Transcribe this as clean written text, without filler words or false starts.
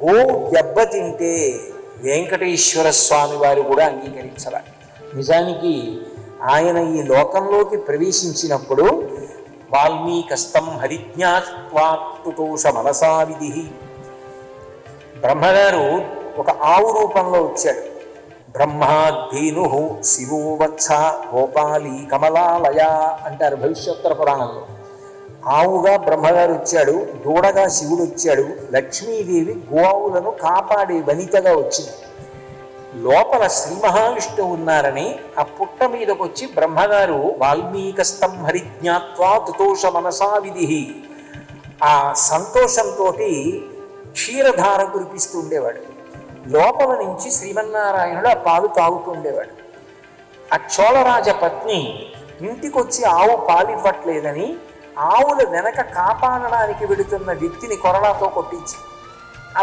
గోవు దెబ్బతింటే వెంకటేశ్వర స్వామి వారు కూడా అంగీకరించాల. నిజానికి ఆయన ఈ లోకంలోకి ప్రవేశించినప్పుడు వాల్మీకస్తం హరిజ్ఞాత్వాతుతోష మనసా విధి, బ్రహ్మగారు ఒక ఆవు రూపంలో వచ్చాడు. బ్రహ్మాధీను శివో వత్స గోపాలి కమలాలయ అంటారు భవిష్యోత్తర పురాణంలో. ఆవుగా బ్రహ్మగారు వచ్చాడు, దూడగా శివుడు వచ్చాడు, లక్ష్మీదేవి గోవులను కాపాడే వనితగా వచ్చింది. లోపల శ్రీ మహావిష్ణువు ఉన్నారని ఆ పుట్ట మీదకి వచ్చి బ్రహ్మగారు వాల్మీకస్తం హరిజ్ఞాత్వా తుతోష మనసా విధి ఆ సంతోషంతో క్షీరధార కురిపిస్తూ ఉండేవాడు. లోపల నుంచి శ్రీమన్నారాయణుడు ఆ పాలు తాగుతూ ఉండేవాడు. ఆ చోళరాజ పత్ని ఇంటికొచ్చి ఆవు పాలివ్వట్లేదని ఆవుల వెనక కాపాడడానికి వెళుతున్న వ్యక్తిని కొరడాతో కొట్టించి ఆ